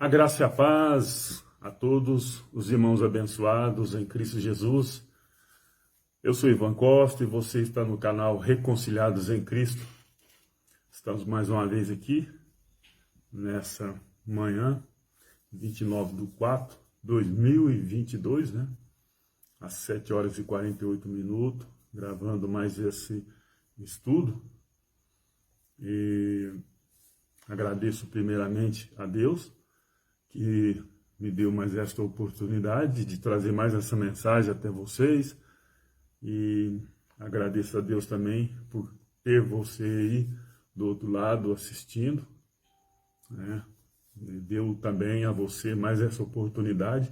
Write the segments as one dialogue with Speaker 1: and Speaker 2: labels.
Speaker 1: A graça e a paz a todos os irmãos abençoados em Cristo Jesus. Eu sou Ivan Costa e você está no canal Reconciliados em Cristo. Estamos mais uma vez aqui, nessa manhã, 29/4/2022, né? Às 7 horas e 48 minutos, gravando mais esse estudo. E agradeço primeiramente a Deus, que me deu mais esta oportunidade de trazer mais essa mensagem até vocês. E agradeço a Deus também por ter você aí do outro lado assistindo, né? Deu também a você mais essa oportunidade.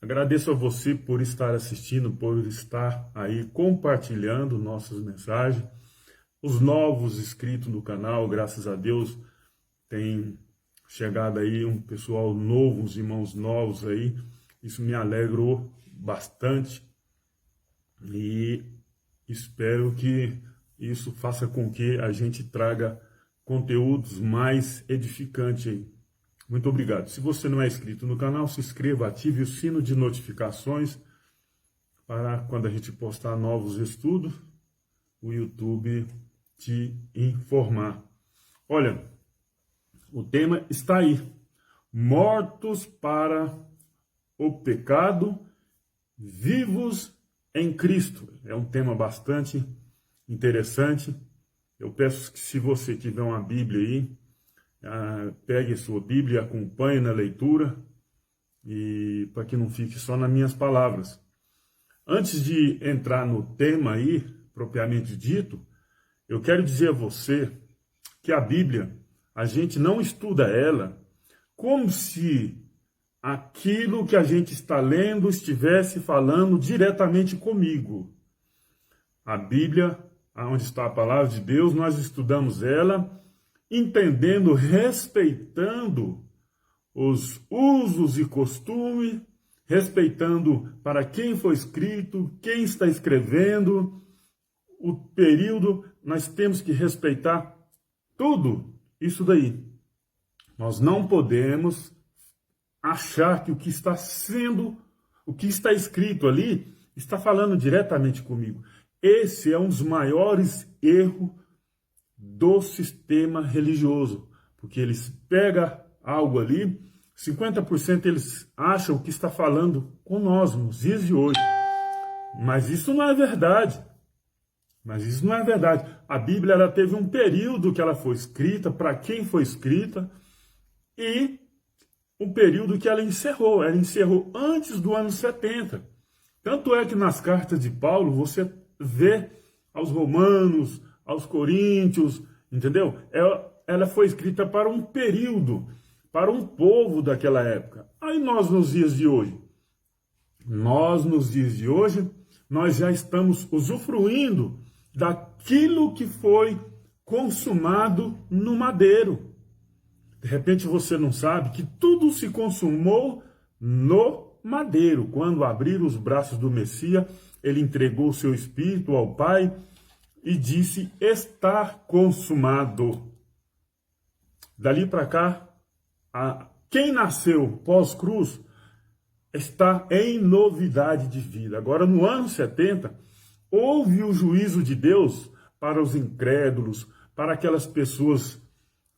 Speaker 1: Agradeço a você por estar assistindo, por estar aí compartilhando nossas mensagens. Os novos inscritos no canal, graças a Deus, tem chegado aí um pessoal novo, uns irmãos novos aí. Isso me alegrou bastante e espero que isso faça com que a gente traga conteúdos mais edificantes aí. Muito obrigado. Se você não é inscrito no canal, se inscreva, ative o sino de notificações para quando a gente postar novos estudos, o YouTube te informar. Olha, o tema está aí: mortos para o pecado, vivos em Cristo. É um tema bastante interessante. Eu peço que, se você tiver uma Bíblia aí, pegue a sua Bíblia, acompanhe na leitura, e para que não fique só nas minhas palavras. Antes de entrar no tema aí, propriamente dito, eu quero dizer a você que a Bíblia, a gente não estuda ela como se aquilo que a gente está lendo estivesse falando diretamente comigo. A Bíblia, onde está a palavra de Deus, nós estudamos ela entendendo, respeitando os usos e costumes, respeitando para quem foi escrito, quem está escrevendo, o período. Nós temos que respeitar tudo isso daí. Nós não podemos achar que o que está escrito ali, está falando diretamente comigo. Esse é um dos maiores erros do sistema religioso, porque eles pegam algo ali, 50% eles acham que está falando com nós nos dias de hoje. Mas isso não é verdade. A Bíblia, ela teve um período que ela foi escrita, para quem foi escrita, e um período que ela encerrou. Ela encerrou antes do ano 70. Tanto é que nas cartas de Paulo, você vê aos romanos, aos coríntios, entendeu? Ela foi escrita para um período, para um povo daquela época. Aí nós nos dias de hoje, nós já estamos usufruindo daquilo que foi consumado no madeiro. De repente você não sabe que tudo se consumou no madeiro. Quando abriram os braços do Messias, ele entregou o seu espírito ao Pai e disse: está consumado. Dali para cá, quem nasceu pós-cruz está em novidade de vida. Agora, no ano 70, houve o juízo de Deus para os incrédulos, para aquelas pessoas,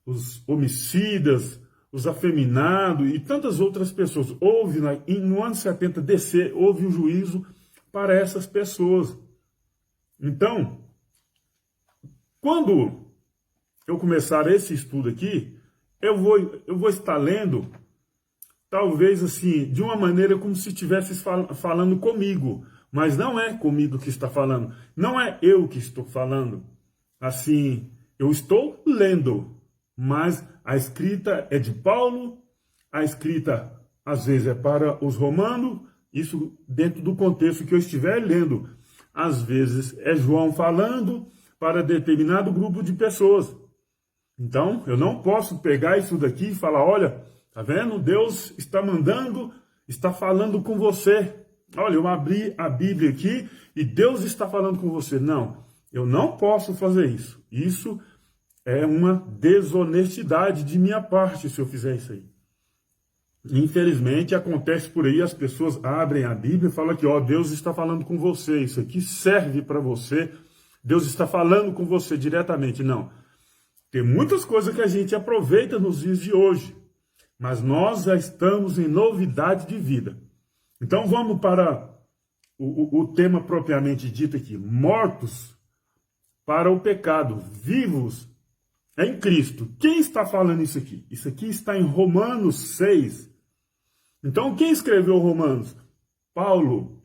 Speaker 1: os homicidas, os afeminados e tantas outras pessoas. No ano 70, houve o juízo para essas pessoas. Então, quando eu começar esse estudo aqui, eu vou estar lendo, talvez assim, de uma maneira como se estivesse falando comigo, mas não é comigo que está falando, não é eu que estou falando. Assim, eu estou lendo, mas a escrita é de Paulo, a escrita às vezes é para os romanos, isso dentro do contexto que eu estiver lendo. Às vezes é João falando para determinado grupo de pessoas. Então, eu não posso pegar isso daqui e falar: olha, tá vendo? Deus está mandando, está falando com você. Olha, eu abri a Bíblia aqui e Deus está falando com você. Não, eu não posso fazer isso. Isso é uma desonestidade de minha parte se eu fizer isso aí. Infelizmente, acontece por aí, as pessoas abrem a Bíblia e falam que, ó, Deus está falando com você, isso aqui serve para você, Deus está falando com você diretamente. Não. Tem muitas coisas que a gente aproveita nos dias de hoje, mas nós já estamos em novidade de vida. Então vamos para o tema propriamente dito aqui. Mortos para o pecado, vivos em Cristo. Quem está falando isso aqui? Isso aqui está em Romanos 6. Então quem escreveu Romanos? Paulo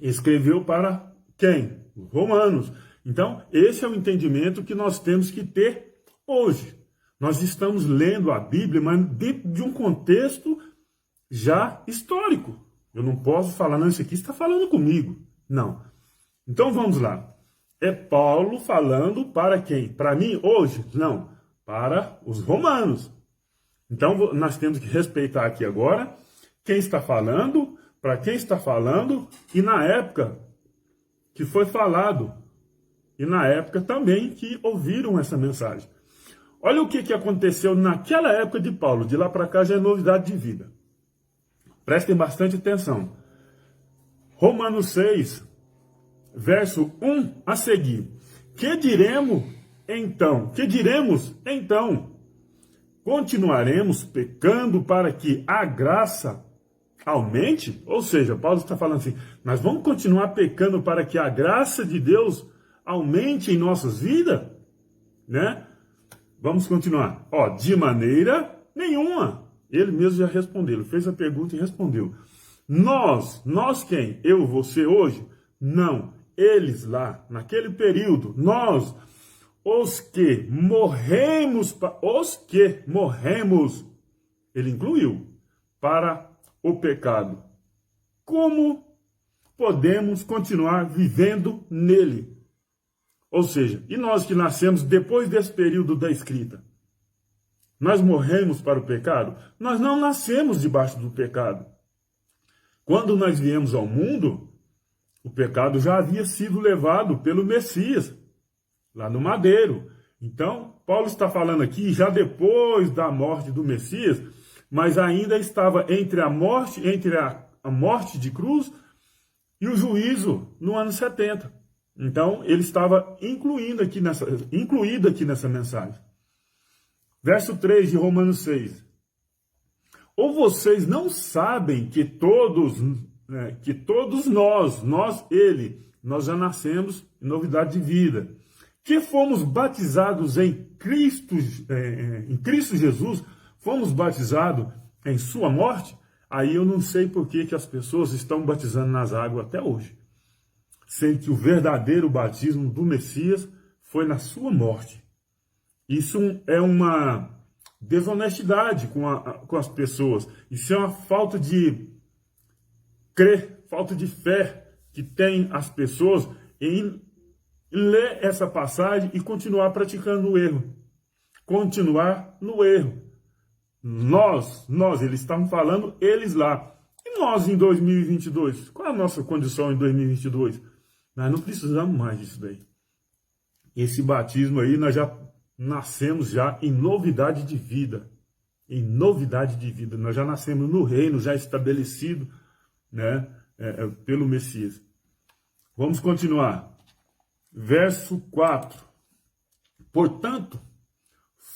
Speaker 1: escreveu para quem? Romanos. Então esse é o entendimento que nós temos que ter hoje. Nós estamos lendo a Bíblia, mas dentro de um contexto já histórico. Eu não posso falar, não, isso aqui está falando comigo. Não. Então vamos lá. É Paulo falando para quem? Para mim hoje? Não. Para os romanos. Então nós temos que respeitar aqui agora quem está falando, para quem está falando e na época que foi falado. E na época também que ouviram essa mensagem. Olha o que aconteceu naquela época de Paulo. De lá para cá já é novidade de vida. Prestem bastante atenção. Romanos 6, verso 1 a seguir. Que diremos então? Que diremos então? Continuaremos pecando para que a graça aumente? Ou seja, Paulo está falando assim, nós vamos continuar pecando para que a graça de Deus aumente em nossas vidas? Né? Vamos continuar. Ó, de maneira nenhuma. Ele mesmo já respondeu. Ele fez a pergunta e respondeu. Nós quem? Eu, você hoje? Não. Eles lá, naquele período, nós, os que morremos, ele incluiu, para o pecado. Como podemos continuar vivendo nele? Ou seja, e nós que nascemos depois desse período da escrita? Nós morremos para o pecado? Nós não nascemos debaixo do pecado. Quando nós viemos ao mundo, o pecado já havia sido levado pelo Messias, lá no madeiro. Então, Paulo está falando aqui, já depois da morte do Messias, mas ainda estava entre a morte de cruz e o juízo no ano 70. Então, ele estava incluído aqui nessa mensagem. Verso 3 de Romanos 6. Ou vocês não sabem que todos nós já nascemos em novidade de vida, que fomos batizados em Cristo Jesus, fomos batizados em sua morte? Aí eu não sei por que as pessoas estão batizando nas águas até hoje, sendo que o verdadeiro batismo do Messias foi na sua morte. Isso é uma desonestidade com as pessoas. Isso é uma falta de crer, falta de fé que tem as pessoas em ler essa passagem e continuar praticando o erro. Continuar no erro. Nós, eles estavam falando, eles lá. E nós em 2022? Qual é a nossa condição em 2022? Nós não precisamos mais disso daí. Esse batismo aí, nós já nascemos já em novidade de vida. Em novidade de vida. Nós já nascemos no reino, já estabelecido, né, pelo Messias. Vamos continuar. Verso 4. Portanto,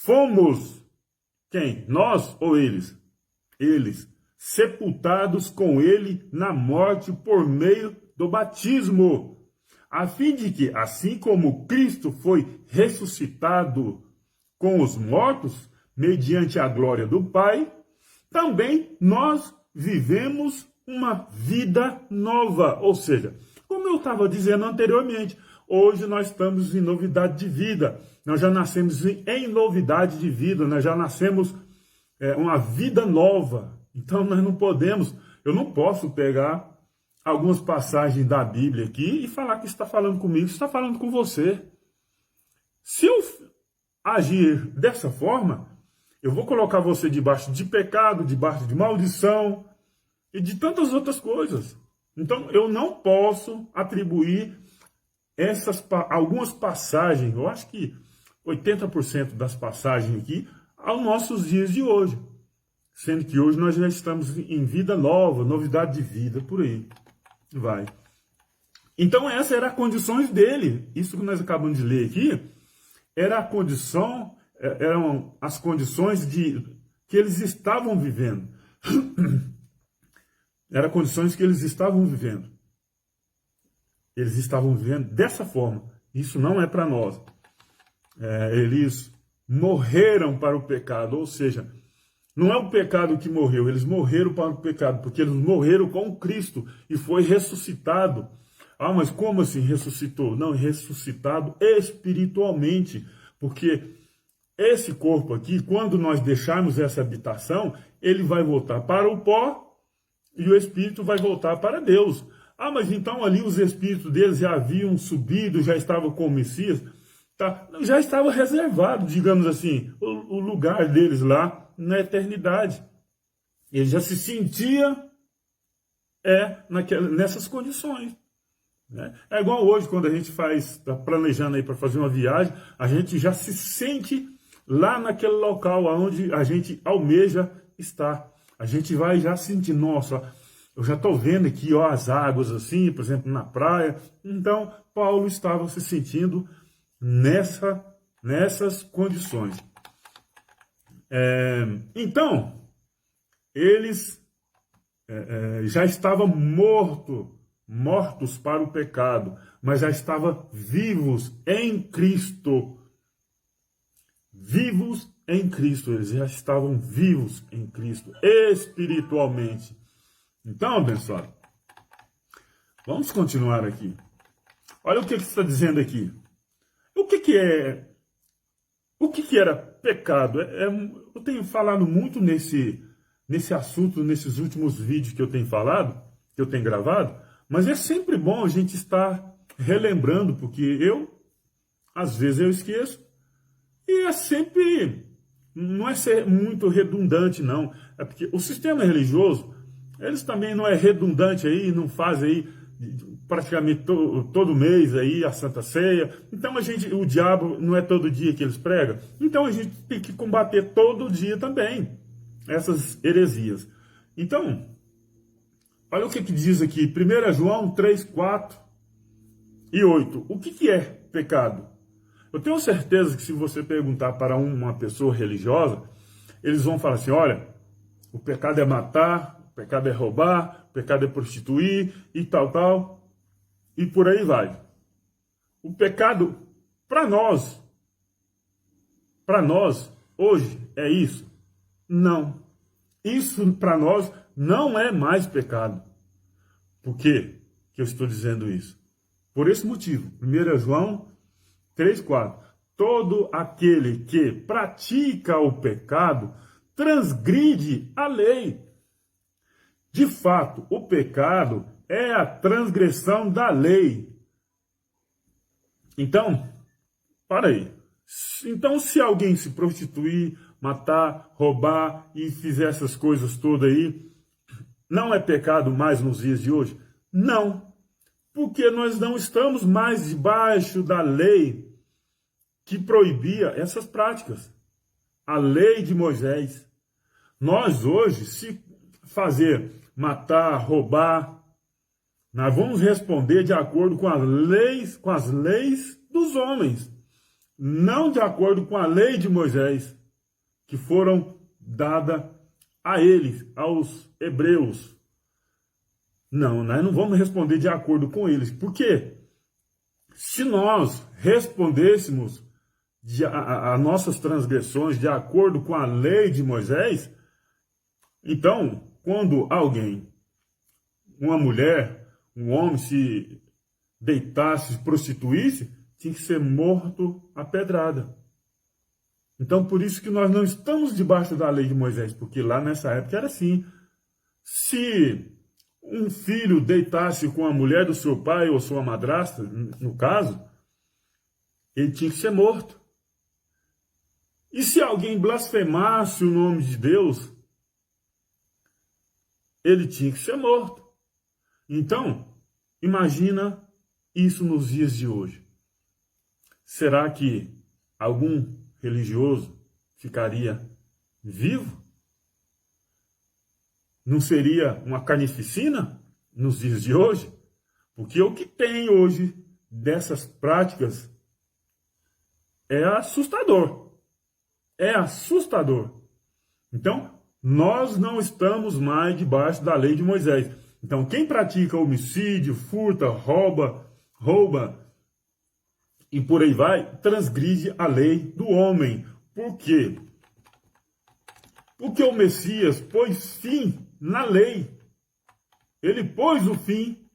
Speaker 1: fomos, quem? Nós ou eles? Eles, sepultados com ele na morte por meio do batismo, a fim de que, assim como Cristo foi ressuscitado com os mortos, mediante a glória do Pai, também nós vivemos uma vida nova. Ou seja, como eu estava dizendo anteriormente, hoje nós estamos em novidade de vida. Nós já nascemos em novidade de vida, nós já nascemos uma vida nova. Então nós não podemos, eu não posso pegar algumas passagens da Bíblia aqui e falar que está falando comigo, está falando com você. Se eu agir dessa forma, eu vou colocar você debaixo de pecado, debaixo de maldição e de tantas outras coisas. Então eu não posso atribuir algumas passagens, eu acho que 80% das passagens aqui, aos nossos dias de hoje. sendo que hoje nós já estamos em vida nova, novidade de vida, por aí vai. Então essa era a condições dele. Isso que nós acabamos de ler aqui era a condição, eram as condições que eles estavam vivendo. Eram condições que eles estavam vivendo. Eles estavam vivendo dessa forma. Isso não é para nós. Eles morreram para o pecado, ou seja, não é o pecado que morreu, eles morreram para o pecado, porque eles morreram com Cristo e foi ressuscitado. Ah, mas como assim ressuscitou? Não, ressuscitado espiritualmente, porque esse corpo aqui, quando nós deixarmos essa habitação, ele vai voltar para o pó e o espírito vai voltar para Deus. Ah, mas então ali os espíritos deles já haviam subido, já estavam com o Messias, tá? Já estava reservado, digamos assim, o lugar deles lá na eternidade. Ele já se sentia nessas condições. Né? É igual hoje, quando a gente está planejando aí para fazer uma viagem, a gente já se sente lá naquele local onde a gente almeja estar. A gente vai já sentir, nossa, eu já estou vendo aqui ó, as águas assim, por exemplo, na praia. Então, Paulo estava se sentindo nessas condições. Então, eles já estavam mortos para o pecado, mas já estavam vivos em Cristo. Vivos em Cristo, eles já estavam vivos em Cristo, espiritualmente. Então, abençoado, vamos continuar aqui. Olha o que está dizendo aqui. O que era pecado? Eu tenho falado muito nesse assunto, nesses últimos vídeos que eu tenho falado, que eu tenho gravado, mas é sempre bom a gente estar relembrando, porque às vezes eu esqueço, e é sempre, não é ser muito redundante, não. É porque o sistema religioso, eles também não é redundante aí, não faz aí praticamente todo mês aí a Santa Ceia. Então o diabo não é todo dia que eles pregam. Então a gente tem que combater todo dia também essas heresias. Então, olha o que diz aqui, 1 João 3, 4 e 8. O que é pecado? Eu tenho certeza que se você perguntar para uma pessoa religiosa, eles vão falar assim, olha, o pecado é matar, o pecado é roubar, o pecado é prostituir e tal, e por aí vai. O pecado, para nós, hoje, é isso? Não. Isso, para nós, não é mais pecado. Por quê que eu estou dizendo isso? Por esse motivo. 1 João 3,4. Todo aquele que pratica o pecado transgride a lei. De fato, o pecado é a transgressão da lei. Então, para aí. Então, se alguém se prostituir, matar, roubar e fizer essas coisas todas aí, não é pecado mais nos dias de hoje? Não. Porque nós não estamos mais debaixo da lei que proibia essas práticas. A lei de Moisés. Nós hoje, se fazer matar, roubar, nós vamos responder de acordo com as leis dos homens, não de acordo com a lei de Moisés, que foram dadas a eles, aos hebreus. Não, nós não vamos responder de acordo com eles. Por quê? Se nós respondêssemos a nossas transgressões de acordo com a lei de Moisés, então, quando alguém, uma mulher, um homem se deitasse, se prostituísse, tinha que ser morto a pedrada. Então, por isso que nós não estamos debaixo da lei de Moisés, porque lá nessa época era assim. Se um filho deitasse com a mulher do seu pai ou sua madrasta, no caso, ele tinha que ser morto. E se alguém blasfemasse o nome de Deus, ele tinha que ser morto. Então, imagina isso nos dias de hoje. Será que algum religioso ficaria vivo? não seria uma carnificina nos dias de hoje? Porque o que tem hoje dessas práticas é assustador. É assustador. Então, nós não estamos mais debaixo da lei de Moisés. Então, quem pratica homicídio, furta, rouba e por aí vai, transgride a lei do homem. Por quê? Porque o Messias pôs fim na lei. Ele pôs o fim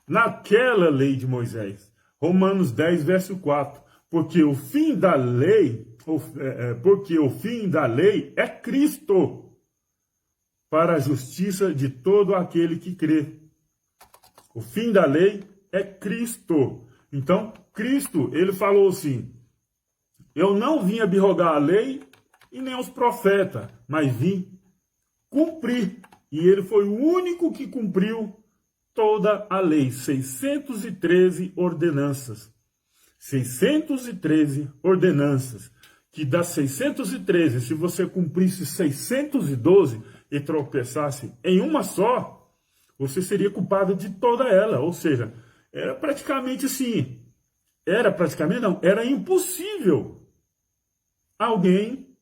Speaker 1: naquela lei de Moisés. Romanos 10, verso 4. Porque o fim da lei, é Cristo, para a justiça de todo aquele que crê. O fim da lei é Cristo. Então, Cristo, ele falou assim: eu não vim abrogar a lei e nem os profetas, mas vim cumprir. E ele foi o único que cumpriu toda a lei, 613 ordenanças. 613 ordenanças. Que das 613, se você cumprisse 612 e tropeçasse em uma só, você seria culpado de toda ela. Ou seja, era praticamente assim. Era impossível alguém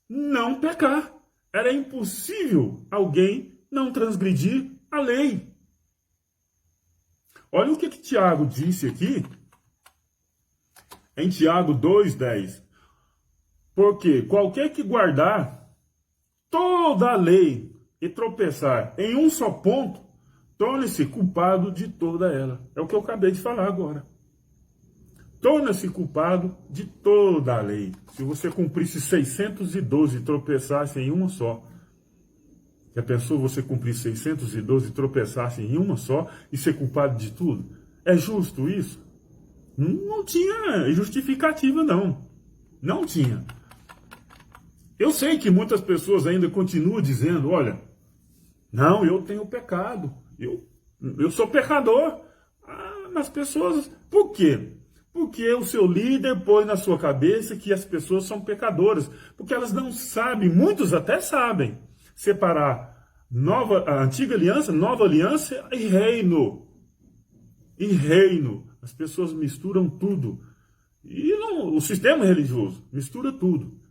Speaker 1: não pecar. Era impossível alguém não transgredir a lei. Olha o que Tiago disse aqui, em Tiago 2,10. Porque qualquer que guardar toda a lei e tropeçar em um só ponto, torna-se culpado de toda ela. É o que eu acabei de falar agora. Torna-se culpado de toda a lei. Se você cumprisse 612 e tropeçasse em uma só. Já pensou você cumprir 612 e tropeçasse em uma só e ser culpado de tudo? É justo isso? Não tinha justificativa, não. Não tinha. Eu sei que muitas pessoas ainda continuam dizendo, olha, não, eu tenho pecado. Eu sou pecador. As pessoas... Por quê? Porque o seu líder pôs na sua cabeça que as pessoas são pecadoras. Porque elas não sabem, muitos até sabem, separar a antiga aliança, nova aliança e reino. E reino. As pessoas misturam tudo. E o sistema religioso mistura tudo.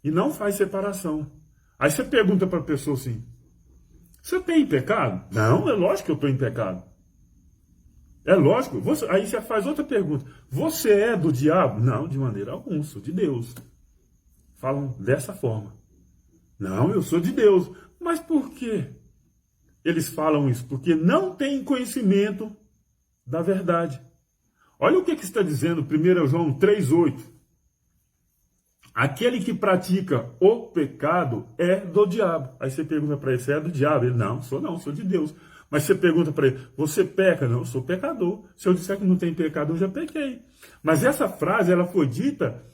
Speaker 1: E não faz separação. Aí você pergunta para a pessoa assim, você tem pecado? Não, é lógico que eu estou em pecado. É lógico. Aí você faz outra pergunta. Você é do diabo? Não, de maneira alguma, sou de Deus. Falam dessa forma. Não, eu sou de Deus. Mas por quê? Eles falam isso porque não têm conhecimento da verdade. Olha o que está dizendo 1 João 3,8. Aquele que pratica o pecado é do diabo. Aí você pergunta para ele, você é do diabo? Ele, não, sou de Deus. Mas você pergunta para ele, você peca? Não, eu sou pecador. Se eu disser que não tem pecado, eu já pequei. Mas essa frase, ela foi dita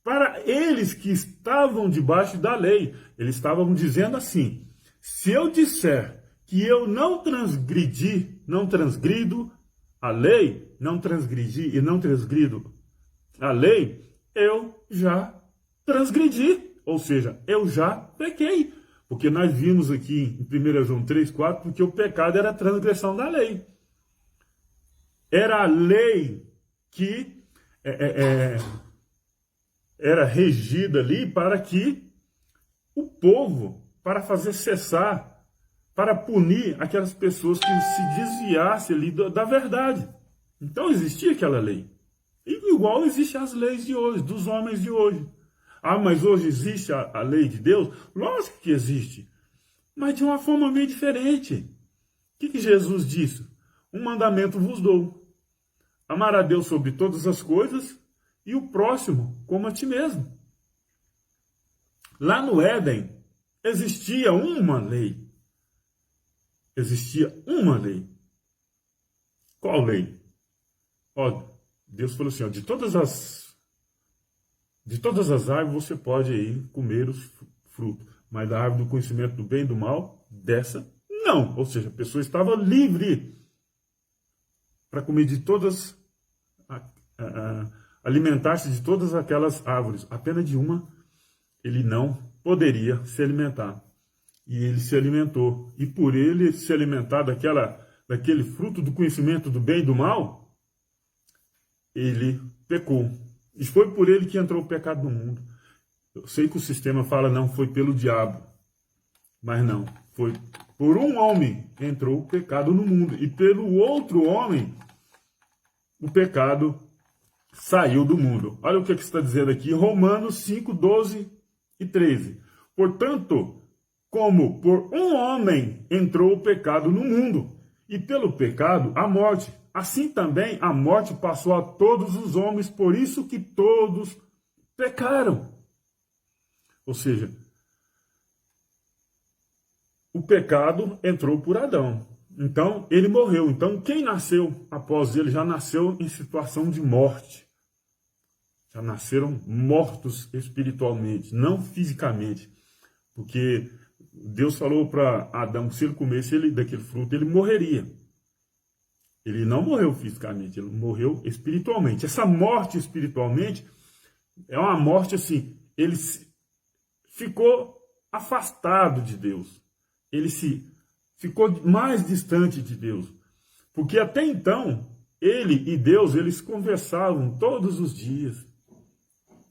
Speaker 1: para eles que estavam debaixo da lei. Eles estavam dizendo assim, se eu disser que eu não transgrido a lei, não transgredi e não transgrido a lei, eu já transgredi. Ou seja, eu já pequei. Porque nós vimos aqui em 1 João 3,4, porque o pecado era a transgressão da lei. Era a lei que era regida ali para que o povo, para fazer cessar, para punir aquelas pessoas que se desviassem ali da verdade. Então existia aquela lei. E igual existem as leis de hoje, dos homens de hoje. Mas hoje existe a lei de Deus? Lógico que existe. Mas de uma forma meio diferente. O que Jesus disse? Um mandamento vos dou. Amar a Deus sobre todas as coisas e o próximo como a ti mesmo. Lá no Éden existia uma lei. Existia uma lei. Qual lei? Deus falou assim, de todas as árvores você pode aí comer os frutos, mas da árvore do conhecimento do bem e do mal, dessa não. Ou seja, a pessoa estava livre para comer de todas, alimentar-se de todas aquelas árvores. Apenas de uma ele não poderia se alimentar. e ele se alimentou. E por ele se alimentar daquele fruto do conhecimento do bem e do mal, ele pecou. E foi por ele que entrou o pecado no mundo. Eu sei que o sistema fala, não, foi pelo diabo. Mas não, foi por um homem entrou o pecado no mundo. E pelo outro homem, o pecado saiu do mundo. Olha o que está dizendo aqui, Romanos 5, 12 e 13. Portanto, como por um homem entrou o pecado no mundo, e pelo pecado a morte, assim também a morte passou a todos os homens, por isso que todos pecaram. Ou seja, o pecado entrou por Adão. Então, ele morreu. Então, quem nasceu após ele já nasceu em situação de morte. Já nasceram mortos espiritualmente, não fisicamente. Porque Deus falou para Adão que se ele comesse daquele fruto, ele morreria. Ele não morreu fisicamente, ele morreu espiritualmente. Essa morte espiritualmente é uma morte assim, ele ficou afastado de Deus. Ele ficou mais distante de Deus. Porque até então, ele e Deus, eles conversavam todos os dias.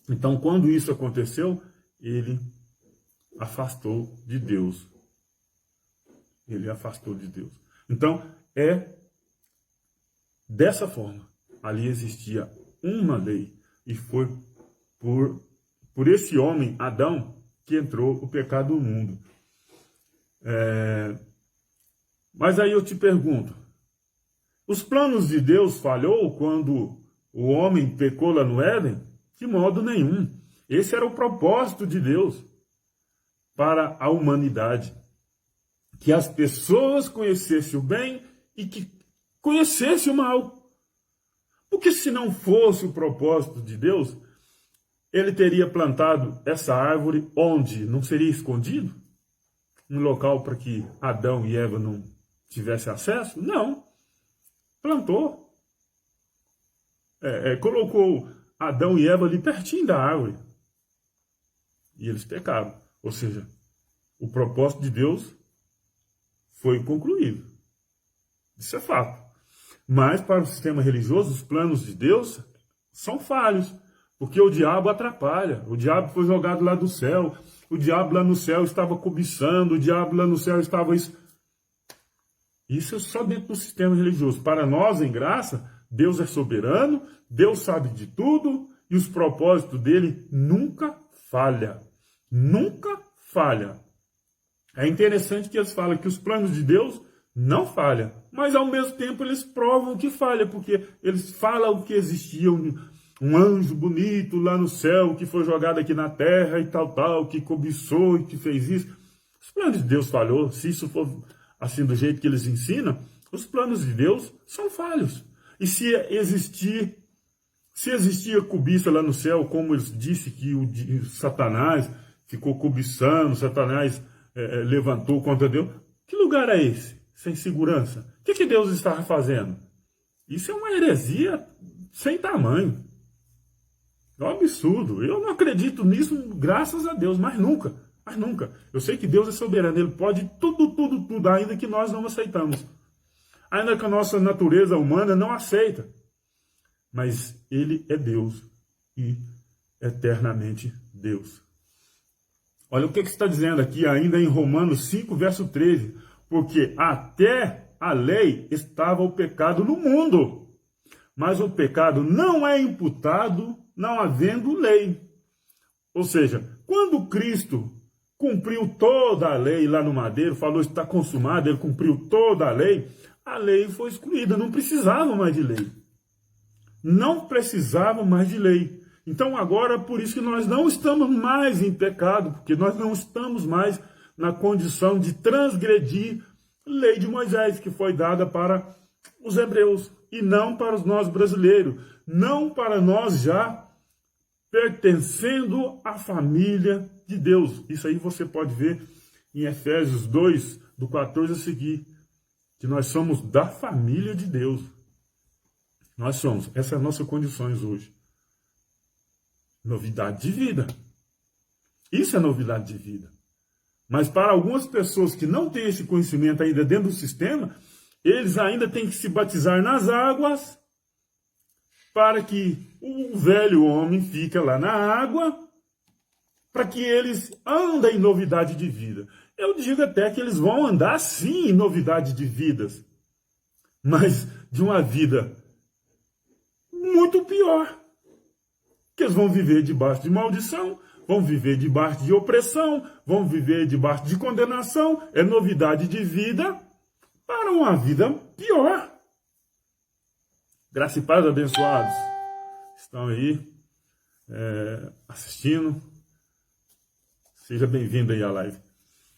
Speaker 1: Então, quando isso aconteceu, ele afastou de Deus. Ele afastou de Deus. Então, dessa forma. Ali existia uma lei. E foi por esse homem, Adão, que entrou o pecado no mundo. Mas aí eu te pergunto, os planos de Deus falhou quando o homem pecou lá no Éden? De modo nenhum. Esse era o propósito de Deus para a humanidade. Que as pessoas conhecessem o bem e que conhecessem o mal. Porque se não fosse o propósito de Deus, ele teria plantado essa árvore onde? Não seria escondido? Um local para que Adão e Eva não tivessem acesso? Não. Plantou. Colocou Adão e Eva ali pertinho da árvore. E eles pecaram. Ou seja, o propósito de Deus foi concluído. Isso é fato. Mas para o sistema religioso, os planos de Deus são falhos. Porque o diabo atrapalha. O diabo foi jogado lá do céu. O diabo lá no céu estava cobiçando. O diabo lá no céu estava... Isso é só dentro do sistema religioso. Para nós, em graça, Deus é soberano. Deus sabe de tudo. E os propósitos dele nunca falham. Nunca falha. É interessante que eles falam que os planos de Deus não falham, mas ao mesmo tempo eles provam que falha, porque eles falam que existia um anjo bonito lá no céu, que foi jogado aqui na terra e tal, que cobiçou e que fez isso. Os planos de Deus falhou. Se isso for assim do jeito que eles ensinam, os planos de Deus são falhos. E se existia cobiça lá no céu, como eles disse que o Satanás ficou cobiçando, Satanás levantou contra Deus. Que lugar é esse? Sem segurança. O que Deus estava fazendo? Isso é uma heresia sem tamanho. É um absurdo. Eu não acredito nisso, graças a Deus, mas nunca. Mas nunca. Eu sei que Deus é soberano. Ele pode tudo, ainda que nós não aceitamos. Ainda que a nossa natureza humana não aceita. Mas Ele é Deus. E eternamente Deus. Olha o que está dizendo aqui ainda em Romanos 5, verso 13. Porque até a lei estava o pecado no mundo. Mas o pecado não é imputado não havendo lei. Ou seja, quando Cristo cumpriu toda a lei lá no madeiro, falou que está consumado, ele cumpriu toda a lei foi excluída, não precisava mais de lei. Não precisava mais de lei. Então agora, por isso que nós não estamos mais em pecado, porque nós não estamos mais na condição de transgredir a lei de Moisés, que foi dada para os hebreus, e não para nós brasileiros, não para nós já pertencendo à família de Deus. Isso aí você pode ver em Efésios 2, do 14 a seguir, que nós somos da família de Deus. Nós somos, essas são as nossas condições hoje. Novidade de vida. Isso é novidade de vida. Mas para algumas pessoas que não têm esse conhecimento ainda dentro do sistema, eles ainda têm que se batizar nas águas para que o velho homem fique lá na água, para que eles andem em novidade de vida. Eu digo até que eles vão andar sim em novidade de vidas, mas de uma vida muito pior. Que eles vão viver debaixo de maldição, vão viver debaixo de opressão, vão viver debaixo de condenação. É novidade de vida para uma vida pior. Graça e paz, abençoados. Estão aí assistindo. Seja bem-vindo aí à live.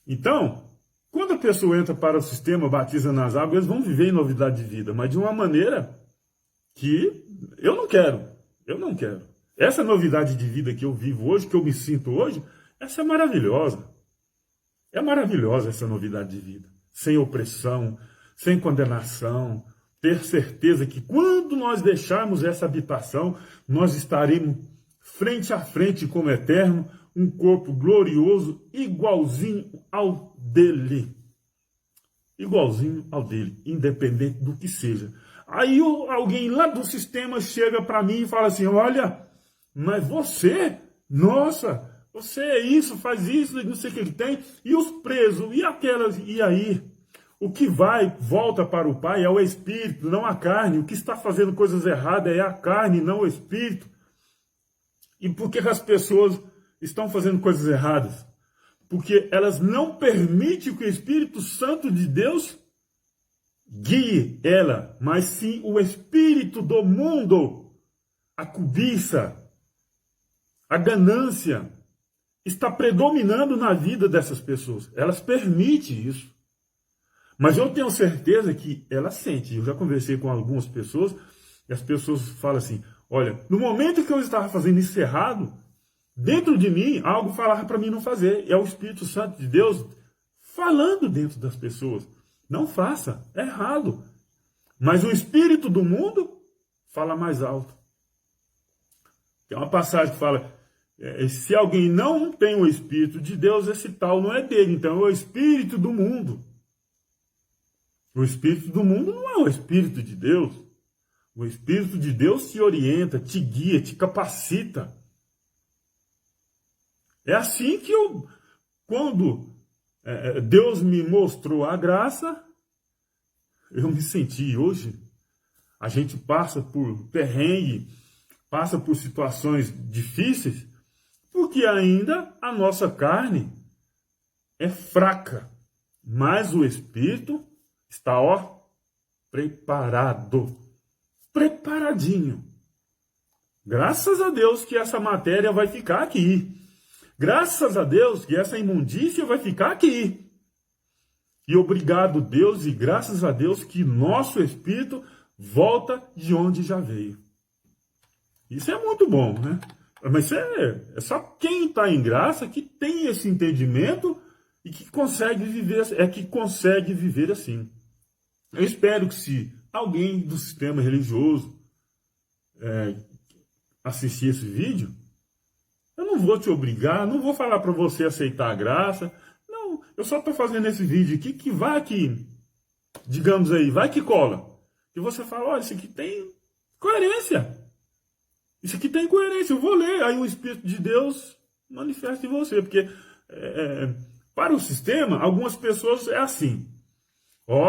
Speaker 1: Então, quando a pessoa entra para o sistema, batiza nas águas, eles vão viver em novidade de vida, mas de uma maneira que eu não quero. Eu não quero. Essa novidade de vida que eu vivo hoje, que eu me sinto hoje, essa é maravilhosa. É maravilhosa essa novidade de vida. Sem opressão, sem condenação. Ter certeza que quando nós deixarmos essa habitação, nós estaremos frente a frente com o Eterno, um corpo glorioso, igualzinho ao dele. Igualzinho ao dele, independente do que seja. Aí alguém lá do sistema chega para mim e fala assim, olha, mas você, nossa, você é isso, faz isso, não sei o que ele tem, e os presos, e aquelas, e aí? O que volta para o Pai é o Espírito, não a carne. O que está fazendo coisas erradas é a carne, não o Espírito. E por que as pessoas estão fazendo coisas erradas? Porque elas não permitem que o Espírito Santo de Deus guie ela, mas sim o espírito do mundo, a cobiça, a ganância, está predominando na vida dessas pessoas. Elas permitem isso. Mas eu tenho certeza que ela sente. Eu já conversei com algumas pessoas e as pessoas falam assim, olha, no momento que eu estava fazendo isso errado, dentro de mim, algo falava para mim não fazer. É o Espírito Santo de Deus falando dentro das pessoas. Não faça, é errado. Mas o espírito do mundo fala mais alto. Tem uma passagem que fala, se alguém não tem o Espírito de Deus, esse tal não é dele. Então é o espírito do mundo. O espírito do mundo não é o Espírito de Deus. O Espírito de Deus te orienta, te guia, te capacita. É assim que quando Deus me mostrou a graça, eu me senti. Hoje, a gente passa por perrengue, passa por situações difíceis, porque ainda a nossa carne é fraca, mas o Espírito está, preparadinho. Graças a Deus que essa matéria vai ficar aqui. Graças a Deus que essa imundícia vai ficar aqui. E obrigado, Deus, e graças a Deus que nosso espírito volta de onde já veio. Isso é muito bom, né? Mas é só quem está em graça que tem esse entendimento e que consegue viver assim. Eu espero que se alguém do sistema religioso assistir esse vídeo, eu não vou te obrigar, não vou falar para você aceitar a graça. Não, eu só estou fazendo esse vídeo aqui que vai que, digamos aí, vai que cola. E você fala, olha, isso aqui tem coerência. Isso aqui tem coerência, eu vou ler. Aí o Espírito de Deus manifesta em você. Porque para o sistema, algumas pessoas é assim.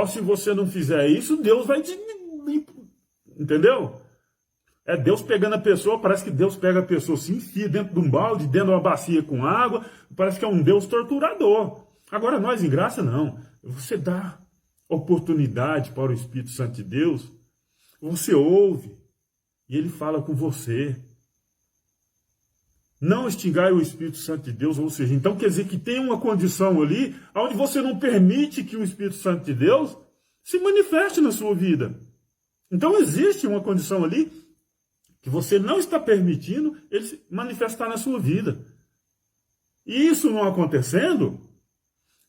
Speaker 1: Se você não fizer isso, Deus vai te... Entendeu? É Deus pegando a pessoa, parece que Deus pega a pessoa, se enfia dentro de um balde, dentro de uma bacia com água, parece que é um Deus torturador. Agora nós em graça não. Você dá oportunidade para o Espírito Santo de Deus, você ouve e ele fala com você. Não extingai o Espírito Santo de Deus, ou seja, então quer dizer que tem uma condição ali onde você não permite que o Espírito Santo de Deus se manifeste na sua vida. Então existe uma condição ali que você não está permitindo ele se manifestar na sua vida. E isso não acontecendo,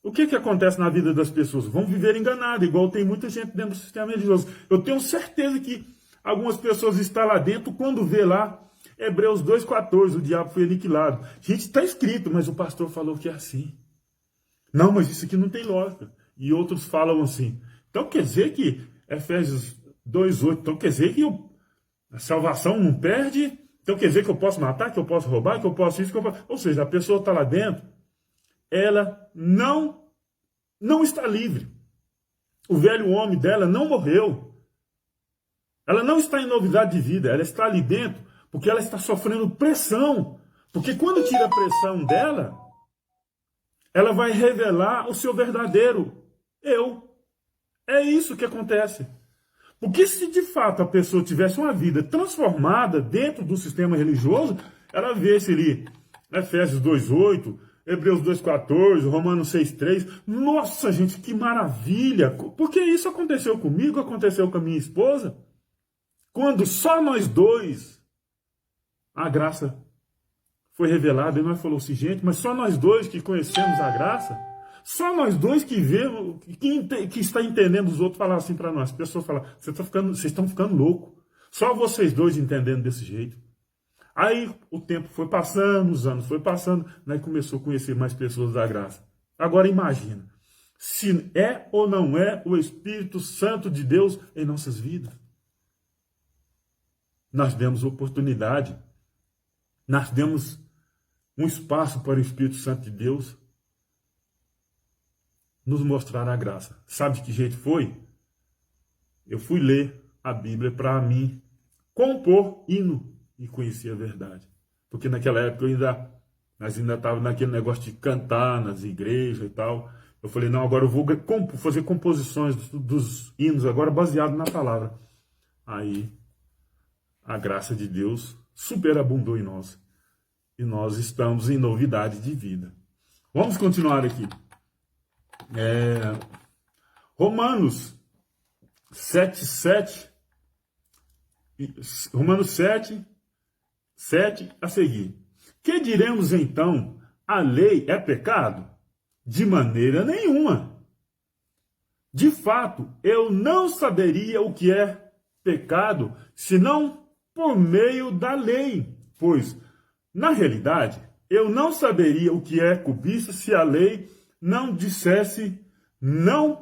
Speaker 1: o que acontece na vida das pessoas? Vão viver enganadas, igual tem muita gente dentro do sistema religioso. Eu tenho certeza que algumas pessoas estão lá dentro, quando vê lá, Hebreus 2,14, o diabo foi aniquilado. Gente, está escrito, mas o pastor falou que é assim. Não, mas isso aqui não tem lógica. E outros falam assim. Então quer dizer que Efésios 2:8, então quer dizer que a salvação não perde, então quer dizer que eu posso matar, que eu posso roubar, que eu posso isso, que eu posso... Ou seja, a pessoa está lá dentro, ela não está livre. O velho homem dela não morreu. Ela não está em novidade de vida, ela está ali dentro porque ela está sofrendo pressão. Porque quando tira a pressão dela, ela vai revelar o seu verdadeiro eu. É isso que acontece. Porque se de fato a pessoa tivesse uma vida transformada dentro do sistema religioso, ela vê-se ali Efésios 2:8, Hebreus 2:14, Romanos 6:3. Nossa, gente, que maravilha! Porque isso aconteceu comigo, aconteceu com a minha esposa. Quando só nós dois, a graça foi revelada, e nós falamos assim, gente, mas só nós dois que conhecemos a graça, só nós dois que vemos, que está entendendo os outros falar assim para nós. As pessoas falam, vocês estão ficando loucos. Só vocês dois entendendo desse jeito. Aí o tempo foi passando, os anos foi passando, né, começou a conhecer mais pessoas da graça. Agora imagina, se é ou não é o Espírito Santo de Deus em nossas vidas. Nós demos oportunidade, nós demos um espaço para o Espírito Santo de Deus nos mostrar a graça. Sabe de que jeito foi? Eu fui ler a Bíblia para mim compor hino e conhecer a verdade. Porque naquela época nós ainda estávamos naquele negócio de cantar nas igrejas e tal. Eu falei, não, agora eu vou fazer composições dos hinos, agora baseado na palavra. Aí a graça de Deus superabundou em nós. E nós estamos em novidade de vida. Vamos continuar aqui. Romanos 7:7. Romanos 7:7 a seguir. Que diremos então? A lei é pecado? De maneira nenhuma. De fato, eu não saberia o que é pecado, senão por meio da lei. Pois, na realidade, eu não saberia o que é cobiça se a lei não dissesse não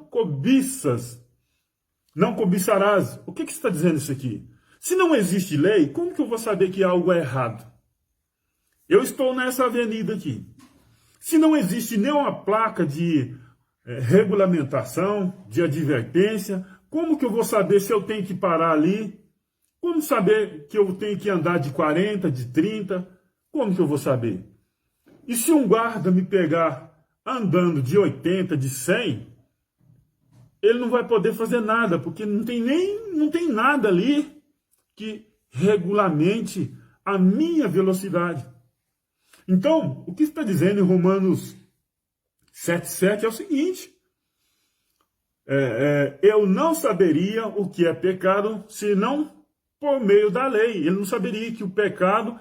Speaker 1: cobiçarás. O que está dizendo isso aqui? Se não existe lei, como que eu vou saber que algo é errado? Eu estou nessa avenida aqui. Se não existe nenhuma placa de regulamentação, de advertência, como que eu vou saber se eu tenho que parar ali? Como saber que eu tenho que andar de 40, de 30? Como que eu vou saber? E se um guarda me pegar andando de 80, de 100, ele não vai poder fazer nada, porque não tem nada ali que regulamente a minha velocidade. Então, o que está dizendo em Romanos 7:7 é o seguinte: eu não saberia o que é pecado senão por meio da lei. Ele não saberia que o pecado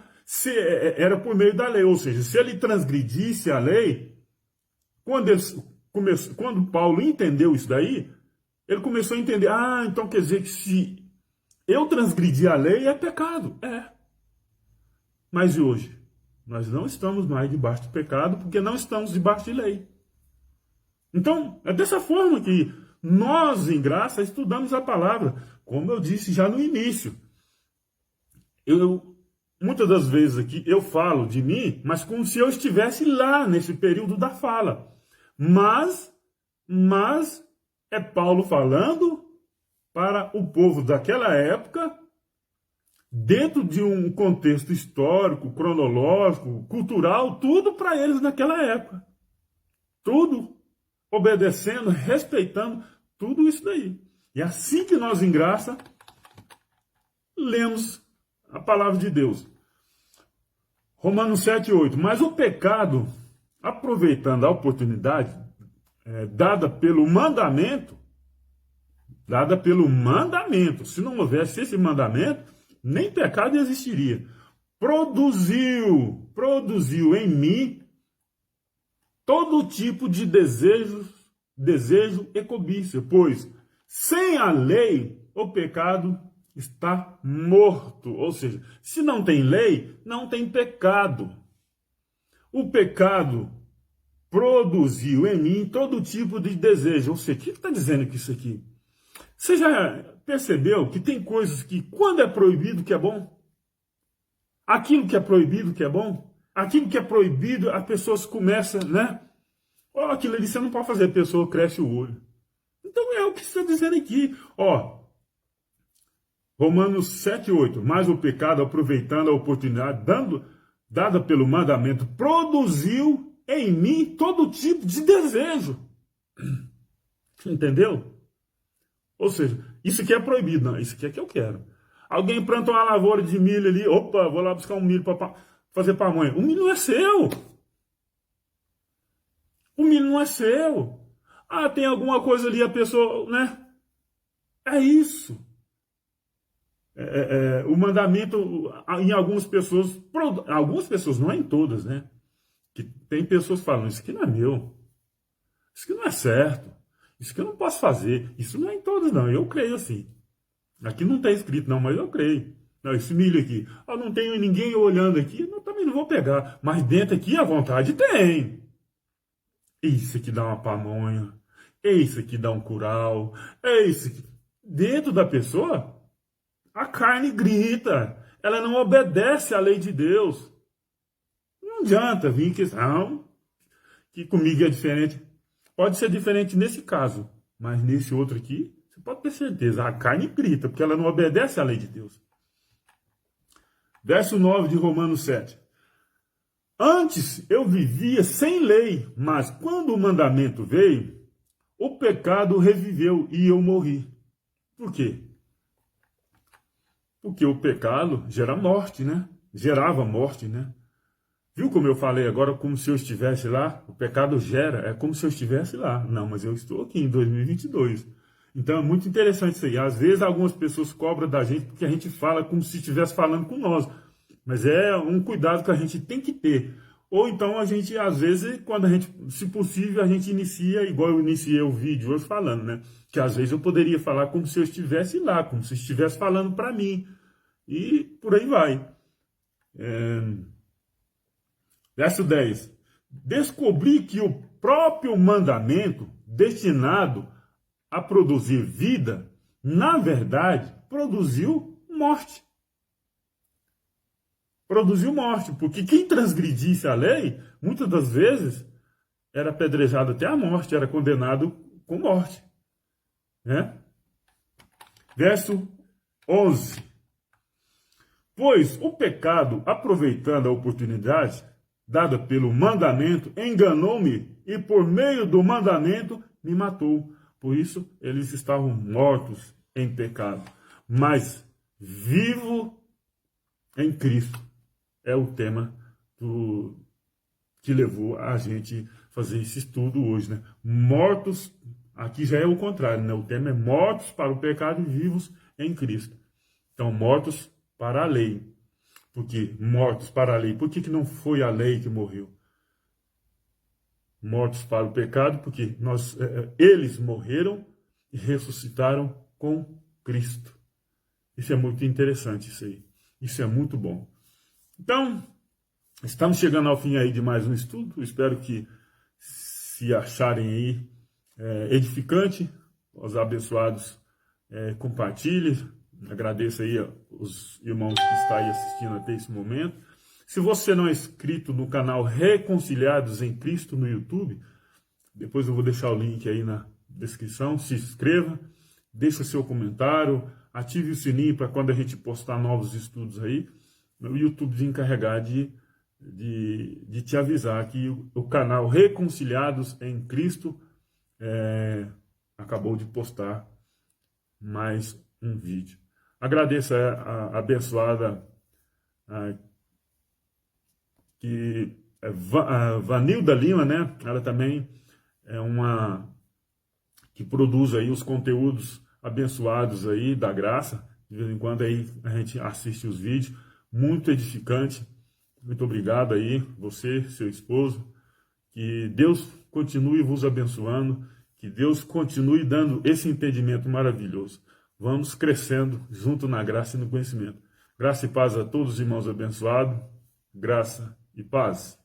Speaker 1: era por meio da lei, ou seja, se ele transgredisse a lei, quando Paulo entendeu isso daí, ele começou a entender, então quer dizer que se eu transgredir a lei é pecado. Mas e hoje? Nós não estamos mais debaixo do pecado porque não estamos debaixo de lei. Então, é dessa forma que nós, em graça, estudamos a palavra. Como eu disse já no início. Muitas das vezes aqui eu falo de mim, mas como se eu estivesse lá nesse período da fala. Mas é Paulo falando para o povo daquela época, dentro de um contexto histórico, cronológico, cultural, tudo para eles naquela época. Tudo obedecendo, respeitando, tudo isso daí. E assim que nós, em graça, lemos a palavra de Deus. Romanos 7:8. Mas o pecado, aproveitando a oportunidade dada pelo mandamento, se não houvesse esse mandamento, nem pecado existiria. Produziu em mim todo tipo de desejo e cobiça, pois sem a lei o pecado está morto. Ou seja, se não tem lei, não tem pecado. O pecado produziu em mim todo tipo de desejo. Ou seja, o que está dizendo com isso aqui? Você já percebeu que tem coisas que, quando é proibido, que é bom? Aquilo que é proibido, que é bom? Aquilo que é proibido, as pessoas começam, né? Ó, aquilo ali você não pode fazer, a pessoa cresce o olho. Então é o que está dizendo aqui. Ó, Romanos 7:8. Mas o pecado, aproveitando a oportunidade dada pelo mandamento, produziu em mim todo tipo de desejo. Entendeu? Ou seja, isso aqui é proibido. Não, isso aqui é que eu quero. Alguém planta uma lavoura de milho ali. Opa, vou lá buscar um milho para fazer pamonha. O milho não é seu. O milho não é seu. Ah, tem alguma coisa ali, a pessoa, né? É isso. O mandamento, em algumas pessoas, não é em todas, né? Que tem pessoas que falam, isso aqui não é meu. Isso aqui não é certo. Isso aqui eu não posso fazer. Isso não é em todas, não. Eu creio assim. Aqui não está escrito, não, mas eu creio. Não, esse milho aqui. Ah, não tenho ninguém olhando aqui, eu também não vou pegar. Mas dentro aqui, a vontade tem. Isso aqui dá uma pamonha. Isso aqui dá um curau. Isso aqui. Dentro da pessoa, a carne grita. Ela não obedece à lei de Deus. Não adianta vir que comigo é diferente. Pode ser diferente nesse caso, mas nesse outro aqui, você pode ter certeza, a carne grita, porque ela não obedece à lei de Deus. Verso 9 de Romanos 7. Antes eu vivia sem lei, mas quando o mandamento veio, o pecado reviveu e eu morri. Por quê? Porque o pecado gera morte, né? Gerava morte, né? Viu como eu falei agora, como se eu estivesse lá? O pecado gera, é como se eu estivesse lá. Não, mas eu estou aqui em 2022. Então é muito interessante isso aí. Às vezes algumas pessoas cobram da gente porque a gente fala como se estivesse falando com nós. Mas é um cuidado que a gente tem que ter. Ou então a gente, às vezes, quando a gente, se possível, a gente inicia, igual eu iniciei o vídeo hoje falando, né? Que às vezes eu poderia falar como se eu estivesse lá, como se eu estivesse falando para mim. E por aí vai. Verso 10. Descobri que o próprio mandamento, destinado a produzir vida, na verdade, produziu morte. Produziu morte, porque quem transgredisse a lei, muitas das vezes, era apedrejado até a morte, era condenado com morte. Né? Verso 11. Pois o pecado, aproveitando a oportunidade dada pelo mandamento, enganou-me e por meio do mandamento me matou. Por isso eles estavam mortos em pecado, mas vivo em Cristo. É o tema que levou a gente fazer esse estudo hoje, né? Mortos, aqui já é o contrário, né? O tema é mortos para o pecado e vivos em Cristo. Então, mortos para a lei. Porque mortos para a lei. Por que não foi a lei que morreu? Mortos para o pecado, porque eles morreram e ressuscitaram com Cristo. Isso é muito interessante, isso aí. Isso é muito bom. Então, estamos chegando ao fim aí de mais um estudo. Espero que se acharem aí edificante. Os abençoados compartilhem. Agradeço aí os irmãos que estão aí assistindo até esse momento. Se você não é inscrito no canal Reconciliados em Cristo no YouTube, depois eu vou deixar o link aí na descrição. Se inscreva, deixe o seu comentário, ative o sininho para quando a gente postar novos estudos aí, o YouTube de encarregar de te avisar que o canal Reconciliados em Cristo acabou de postar mais um vídeo. Agradeço a abençoada a Vanilda Lima, né? Ela também é uma que produz aí os conteúdos abençoados aí da graça. De vez em quando aí a gente assiste os vídeos, muito edificante. Muito obrigado aí, você, seu esposo. Que Deus continue vos abençoando, que Deus continue dando esse entendimento maravilhoso. Vamos crescendo junto na graça e no conhecimento. Graça e paz a todos os irmãos abençoados. Graça e paz.